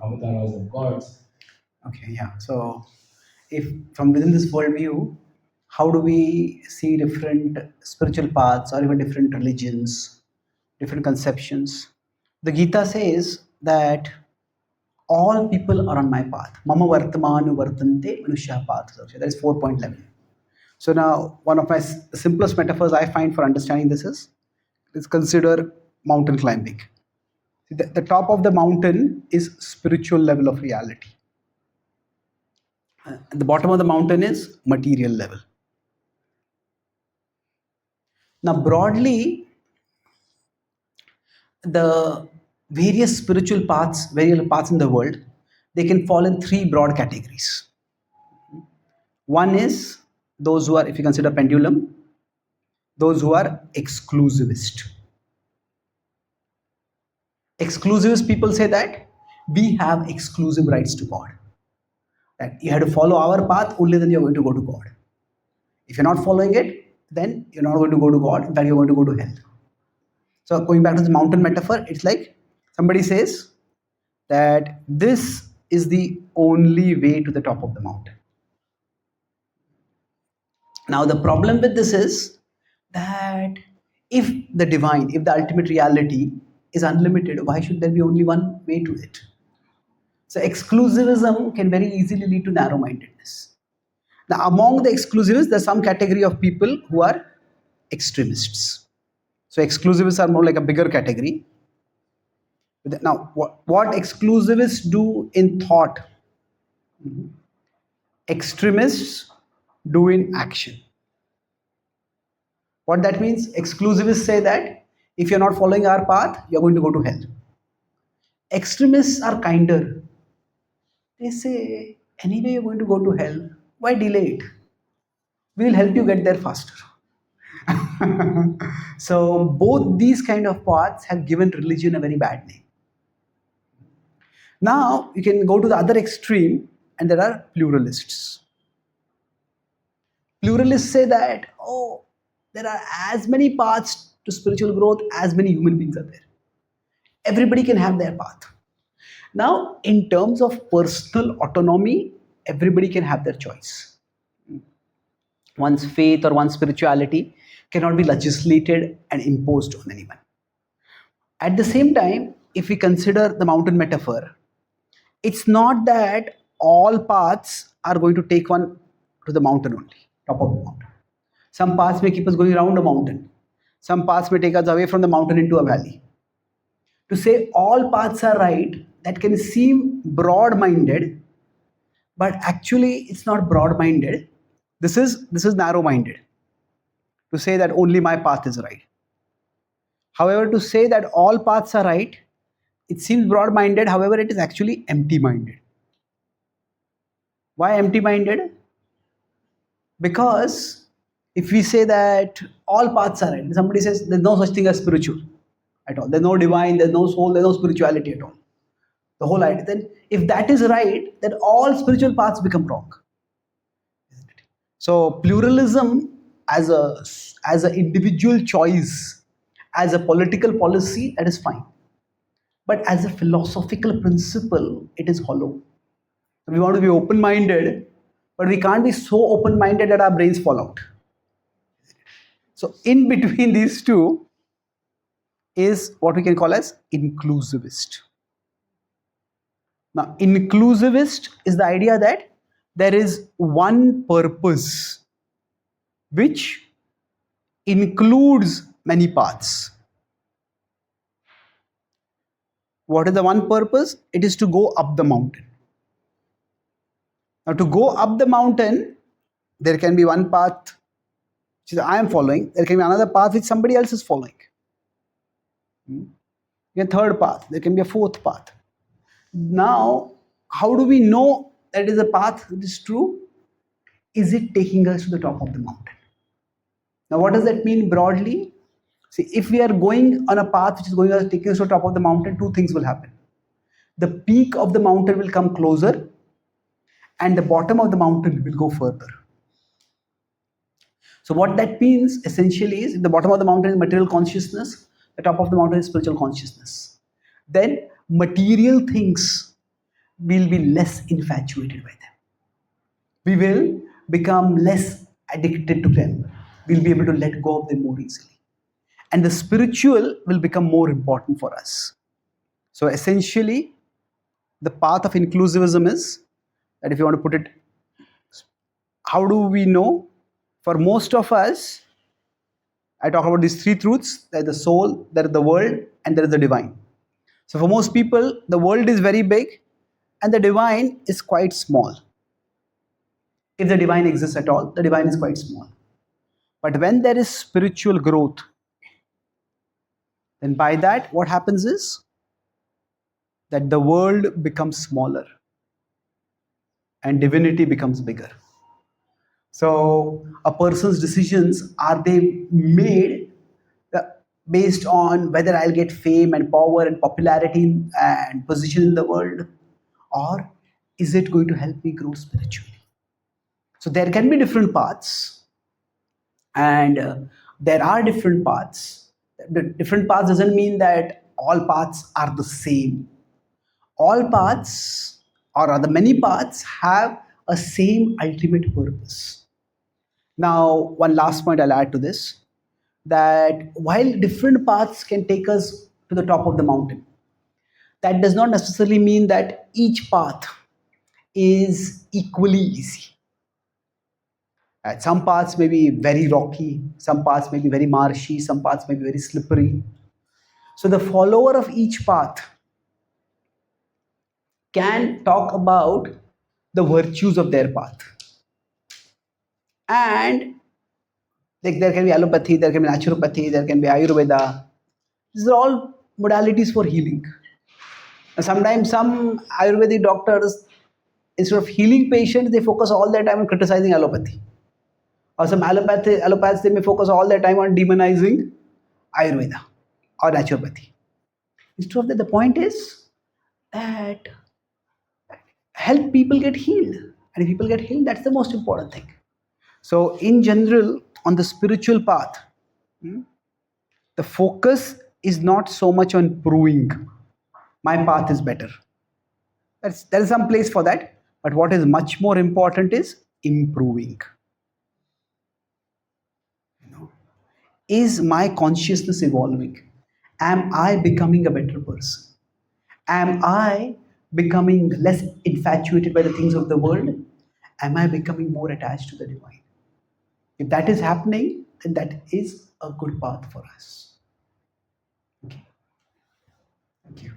avatars of gods. Okay, yeah. So, if from within this worldview, how do we see different spiritual paths or even different religions, different conceptions? The Gita says that all people are on my path. Mama vartamanu vartante manushya path. That is 4.11. So now, one of my simplest metaphors I find for understanding this is consider mountain climbing. The top of the mountain is spiritual level of reality. At the bottom of the mountain is material level. Now, broadly, the various paths in the world, they can fall in three broad categories. One is those who are, if you consider pendulum, those who are exclusivist. Exclusivist people say that we have exclusive rights to God. That you have to follow our path, only then you're going to go to God. If you're not following it, then you're not going to go to God. In fact, you're going to go to hell. So going back to the mountain metaphor, it's like somebody says that this is the only way to the top of the mountain. Now the problem with this is that if the divine, if the ultimate reality is unlimited, why should there be only one way to it? So exclusivism can very easily lead to narrow-mindedness. Now among the exclusivists, there's some category of people who are extremists. So exclusivists are more like a bigger category. Now, what exclusivists do in thought, extremists do in action. What that means, exclusivists say that if you're not following our path, you're going to go to hell. Extremists are kinder. They say, anyway, you're going to go to hell. Why delay it? We will help you get there faster. So both these kind of paths have given religion a very bad name. Now you can go to the other extreme, and there are pluralists. Pluralists say that, oh, there are as many paths to spiritual growth as many human beings are there. Everybody can have their path. Now, in terms of personal autonomy, everybody can have their choice. One's faith or one's spirituality cannot be legislated and imposed on anyone. At the same time, if we consider the mountain metaphor, it's not that all paths are going to take one to the mountain only, top of the mountain. Some paths may keep us going around a mountain. Some paths may take us away from the mountain into a valley. To say all paths are right, that can seem broad-minded, but actually it's not broad-minded. This is narrow-minded. To say that only my path is right. However, to say that all paths are right, it seems broad-minded, however, it is actually empty-minded. Why empty-minded? Because if we say that all paths are right, somebody says there's no such thing as spiritual at all. There's no divine, there's no soul, there's no spirituality at all. The whole idea. Then if that is right, then all spiritual paths become wrong. So pluralism as an individual choice, as a political policy, that is fine. But as a philosophical principle, it is hollow. We want to be open-minded, but we can't be so open-minded that our brains fall out. So in between these two is what we can call as inclusivist. Now, inclusivist is the idea that there is one purpose which includes many paths. What is the one purpose? It is to go up the mountain. Now, to go up the mountain, there can be one path which I am following. There can be another path which somebody else is following. A third path. There can be a fourth path. Now, how do we know that it is a path that is true? Is it taking us to the top of the mountain? Now, what does that mean broadly? See, if we are going on a path which is taking us to the top of the mountain, two things will happen. The peak of the mountain will come closer, and the bottom of the mountain will go further. So what that means essentially is, if the bottom of the mountain is material consciousness, the top of the mountain is spiritual consciousness. Then material things we'll be less infatuated by them. We will become less addicted to them. We'll be able to let go of them more easily. And the spiritual will become more important for us. So essentially, the path of inclusivism is that, if you want to put it, how do we know? For most of us, I talk about these three truths: there is the soul, there is the world, and there is the divine. So for most people, the world is very big and the divine is quite small. If the divine exists at all, the divine is quite small. But when there is spiritual growth, then by that, what happens is that the world becomes smaller and divinity becomes bigger. So a person's decisions, are they made uh, based on whether I'll get fame and power and popularity and position in the world, or is it going to help me grow spiritually? So there can be different paths, and there are different paths. The different paths doesn't mean that all paths are the same. All paths, or rather many paths, have a same ultimate purpose. Now, one last point I'll add to this, that while different paths can take us to the top of the mountain, that does not necessarily mean that each path is equally easy. Some paths may be very rocky, some paths may be very marshy, some paths may be very slippery. So the follower of each path can talk about the virtues of their path. And like, there can be allopathy, there can be naturopathy, there can be Ayurveda. These are all modalities for healing. Sometimes some Ayurvedic doctors, instead of healing patients, they focus all their time on criticizing allopathy. Or some allopaths, they may focus all their time on demonizing Ayurveda or naturopathy. Instead of that, the point is that help people get healed. And if people get healed, that's the most important thing. So, in general, on the spiritual path, the focus is not so much on proving my path is better. There is some place for that. But what is much more important is improving. Is my consciousness evolving? Am I becoming a better person? Am I becoming less infatuated by the things of the world? Am I becoming more attached to the divine? If that is happening, then that is a good path for us. Okay. Thank you.